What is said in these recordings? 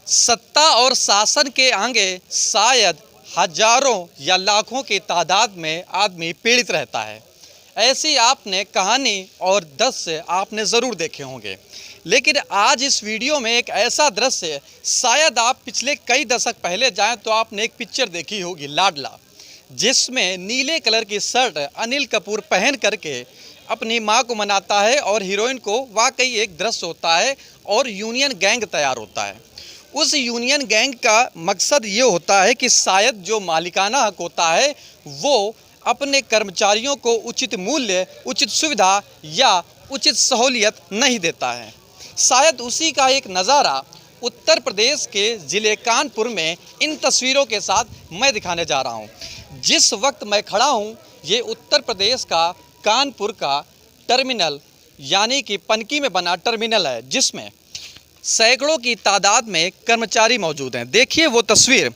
सत्ता और शासन के आगे शायद हजारों या लाखों की तादाद में आदमी पीड़ित रहता है। ऐसी आपने कहानी और दृश्य आपने ज़रूर देखे होंगे, लेकिन आज इस वीडियो में एक ऐसा दृश्य, शायद आप पिछले कई दशक पहले जाएं तो आपने एक पिक्चर देखी होगी लाडला, जिसमें नीले कलर की शर्ट अनिल कपूर पहन करके अपनी मां को मनाता है और हीरोइन को वाकई एक दृश्य होता है और यूनियन गैंग तैयार होता है। उस यूनियन गैंग का मकसद ये होता है कि शायद जो मालिकाना हक होता है वो अपने कर्मचारियों को उचित मूल्य, उचित सुविधा या उचित सहूलियत नहीं देता है। शायद उसी का एक नज़ारा उत्तर प्रदेश के ज़िले कानपुर में इन तस्वीरों के साथ मैं दिखाने जा रहा हूँ। जिस वक्त मैं खड़ा हूँ ये उत्तर प्रदेश का कानपुर का टर्मिनल यानी कि पनकी में बना टर्मिनल है, जिसमें सैकड़ों की तादाद में कर्मचारी मौजूद हैं। देखिए वो तस्वीर,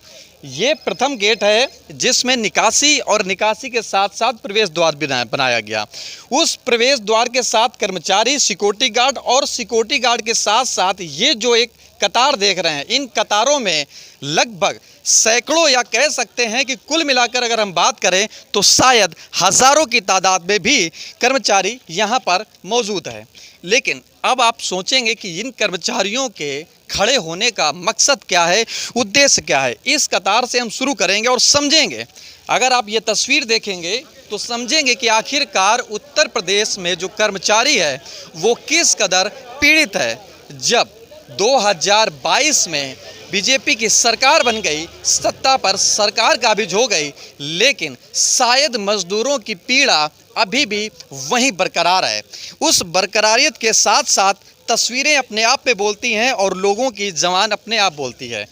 ये प्रथम गेट है जिसमें निकासी और निकासी के साथ साथ प्रवेश द्वार बनाया गया। उस प्रवेश द्वार के साथ कर्मचारी, सिक्योरिटी गार्ड और सिक्योरिटी गार्ड के साथ साथ ये जो एक कतार देख रहे हैं, इन कतारों में लगभग सैकड़ों या कह सकते हैं कि कुल मिलाकर अगर हम बात करें तो शायद हज़ारों की तादाद में भी कर्मचारी यहाँ पर मौजूद है। लेकिन अब आप सोचेंगे कि इन कर्मचारियों के खड़े होने का मकसद क्या है, उद्देश्य क्या है। इस कतार से हम शुरू करेंगे और समझेंगे। अगर आप ये तस्वीर देखेंगे तो समझेंगे कि आखिरकार उत्तर प्रदेश में जो कर्मचारी है वो किस कदर पीड़ित है। जब 2022 में बीजेपी की सरकार बन गई, सत्ता पर सरकार काबिज हो गई, लेकिन शायद मजदूरों की पीड़ा अभी भी वहीं बरकरार है। उस बरकरारियत के साथ साथ तस्वीरें अपने आप पे बोलती हैं और लोगों की ज़बान अपने आप बोलती है।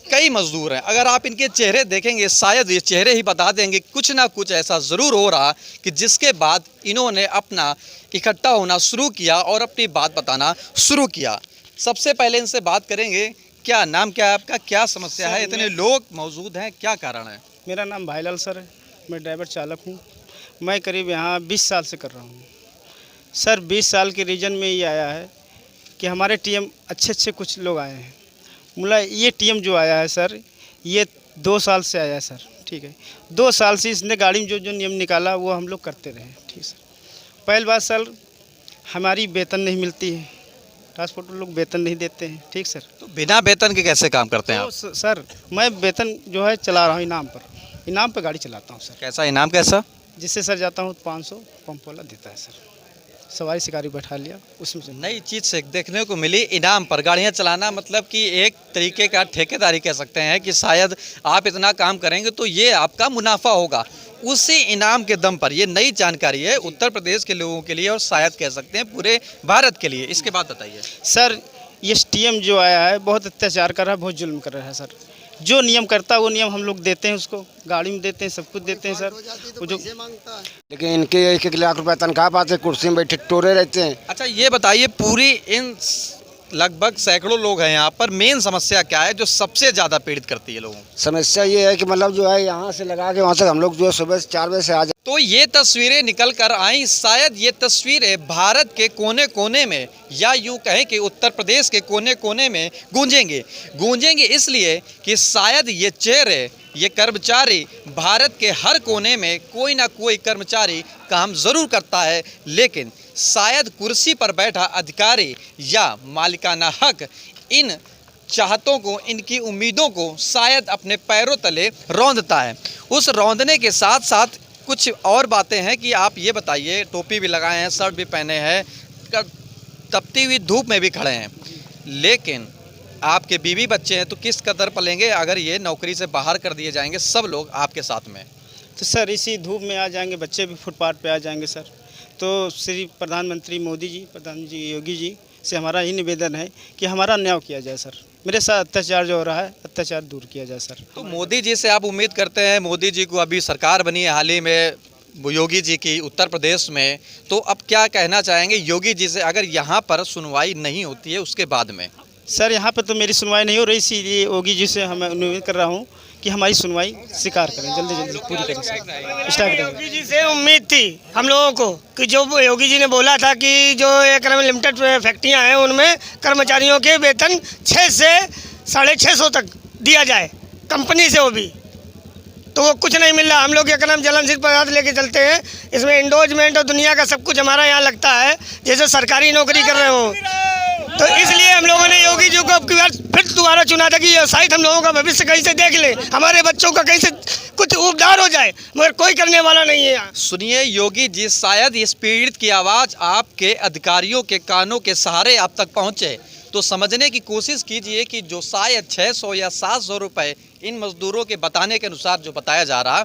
कई मजदूर हैं, अगर आप इनके चेहरे देखेंगे शायद ये चेहरे ही बता देंगे कुछ ना कुछ ऐसा ज़रूर हो रहा कि जिसके बाद इन्होंने अपना इकट्ठा होना शुरू किया और अपनी बात बताना शुरू किया। सबसे पहले इनसे बात करेंगे। क्या नाम क्या है आपका, क्या समस्या है, इतने लोग मौजूद हैं, क्या कारण है? मेरा नाम भाईलाल सर है, मैं ड्राइवर चालक हूँ। मैं करीब यहाँ 20 साल से कर रहा हूँ सर। 20 साल के रीजन में ये आया है कि हमारे टीएम अच्छे कुछ लोग आए हैं। मतलब ये टीएम जो आया है सर, ये 2 साल से आया है सर, ठीक है। 2 साल से इसने गाड़ी में जो नियम निकाला वो हम लोग करते रहे, ठीक सर। पहली बात सर, हमारी वेतन नहीं मिलती है, ट्रांसपोर्टर लोग वेतन नहीं देते हैं, ठीक सर। तो बिना वेतन के कैसे काम करते हैं आप? तो सर मैं वेतन जो है चला रहा हूँ इनाम पर गाड़ी चलाता हूँ सर। कैसा इनाम, कैसा? जिससे सर जाता हूँ 500 पंप वाला देता है सर। सवारी शिकारी बैठा लिया, उसमें से नई चीज़ से देखने को मिली, इनाम पर गाड़ियाँ चलाना, मतलब कि एक तरीके का ठेकेदारी कह सकते हैं कि शायद आप इतना काम करेंगे तो ये आपका मुनाफा होगा, उसी इनाम के दम पर। ये नई जानकारी है उत्तर प्रदेश के लोगों के लिए और शायद कह सकते हैं पूरे भारत के लिए। इसके बाद बताइए सर। ये टीएम जो आया है बहुत अत्याचार कर रहा है, बहुत जुल्म कर रहा है सर। जो नियम करता है वो नियम हम लोग देते हैं, उसको गाड़ी में देते हैं, सब कुछ देते हैं सर। वो जो लेकिन इनके 1-1 लाख रुपए तनख्वाह पाते, कुर्सी में बैठे टोरे रहते हैं। अच्छा ये बताइए, पूरी इन लगभग सैकड़ों लोग हैं यहाँ पर, मेन समस्या क्या है जो सबसे ज़्यादा पीड़ित करती है लोगों को? समस्या ये है कि मतलब जो है यहाँ से लगा के वहाँ से हम लोग जो है सुबह 4 बजे से आ जाए। तो ये तस्वीरें निकल कर आई। शायद ये तस्वीरें भारत के कोने कोने में या यूं कहें कि उत्तर प्रदेश के कोने कोने में गूंजेंगे इसलिए कि शायद ये चेहरे, ये कर्मचारी भारत के हर कोने में कोई ना कोई कर्मचारी काम ज़रूर करता है, लेकिन शायद कुर्सी पर बैठा अधिकारी या मालिकाना हक इन चाहतों को, इनकी उम्मीदों को शायद अपने पैरों तले रौंदता है। उस रौंदने के साथ साथ कुछ और बातें हैं कि आप ये बताइए, टोपी भी लगाए हैं, शर्ट भी पहने हैं, तपती हुई धूप में भी खड़े हैं, लेकिन आपके बीवी बच्चे हैं तो किस कदर पलेंगे अगर ये नौकरी से बाहर कर दिए जाएंगे सब लोग आपके साथ में? तो सर इसी धूप में आ जाएंगे, बच्चे भी फुटपाथ पे आ जाएंगे सर। तो श्री प्रधानमंत्री मोदी जी, प्रधानमंत्री योगी जी से हमारा ही निवेदन है कि हमारा न्याय किया जाए सर। मेरे साथ अत्याचार जो हो रहा है, अत्याचार दूर किया जाए सर। तो मोदी जी से आप उम्मीद करते हैं, मोदी जी को अभी सरकार बनी है हाल ही में योगी जी की उत्तर प्रदेश में, तो अब क्या कहना चाहेंगे योगी जी से अगर यहाँ पर सुनवाई नहीं होती है उसके बाद में? सर यहाँ पर तो मेरी सुनवाई नहीं हो रही, इसीलिए योगी जी से मैं अनुरोध कर रहा हूँ कि हमारी सुनवाई स्वीकार करें, जल्दी जल्दी पूरी करें सर। स्टार्ट करें। योगी जी से उम्मीद थी हम लोगों को कि जो योगी जी ने बोला था कि जो एक लिमिटेड फैक्ट्रियां हैं उनमें कर्मचारियों के वेतन 6 से 650 तक दिया जाए कंपनी से, वो भी तो वो कुछ नहीं मिल रहा। हम लोग एकदम ज्वलनशील पदार्थ लेके चलते हैं, इसमें इंडोजमेंट और दुनिया का सब कुछ हमारा यहाँ लगता है जैसे सरकारी नौकरी कर रहे हो। तो इसलिए हम लोगों ने योगी जी को अब की बार फिर दोबारा चुना था कि ये शायद हम लोगों का भविष्य कहीं से देख ले, हमारे बच्चों का कहीं से कुछ उपदार हो जाए, मगर कोई करने वाला नहीं है यहाँ। सुनिए योगी जी, शायद इस पीड़ित की आवाज़ आपके अधिकारियों के कानों के सहारे आप तक पहुँचे, तो समझने की कोशिश कीजिए कि जो शायद 600 या 700 रुपये इन मजदूरों के बताने के अनुसार जो बताया जा रहा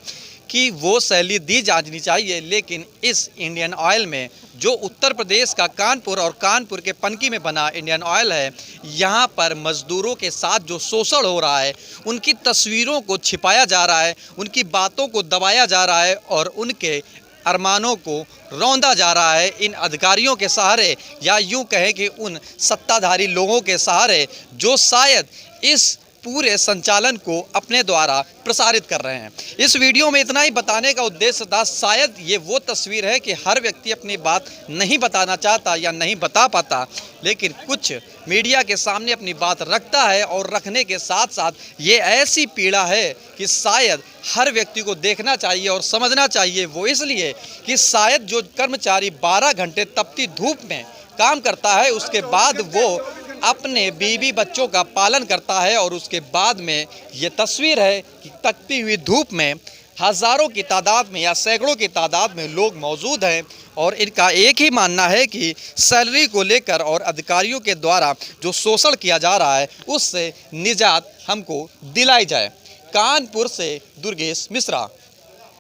कि वो सैलरी दी जानी चाहिए, लेकिन इस इंडियन ऑयल में जो उत्तर प्रदेश का कानपुर और कानपुर के पनकी में बना इंडियन ऑयल है, यहाँ पर मजदूरों के साथ जो शोषण हो रहा है, उनकी तस्वीरों को छिपाया जा रहा है, उनकी बातों को दबाया जा रहा है और उनके अरमानों को रौंदा जा रहा है इन अधिकारियों के सहारे, या यूं कहें कि उन सत्ताधारी लोगों के सहारे जो शायद इस पूरे संचालन को अपने द्वारा प्रसारित कर रहे हैं। इस वीडियो में इतना ही बताने का उद्देश्य था, शायद ये वो तस्वीर है कि हर व्यक्ति अपनी बात नहीं बताना चाहता या नहीं बता पाता, लेकिन कुछ मीडिया के सामने अपनी बात रखता है और रखने के साथ साथ ये ऐसी पीड़ा है कि शायद हर व्यक्ति को देखना चाहिए और समझना चाहिए। वो इसलिए कि शायद जो कर्मचारी 12 घंटे तपती धूप में काम करता है, उसके बाद वो अपने बीवी बच्चों का पालन करता है, और उसके बाद में ये तस्वीर है कि तपती हुई धूप में हज़ारों की तादाद में या सैकड़ों की तादाद में लोग मौजूद हैं, और इनका एक ही मानना है कि सैलरी को लेकर और अधिकारियों के द्वारा जो शोषण किया जा रहा है उससे निजात हमको दिलाई जाए। कानपुर से दुर्गेश मिश्रा।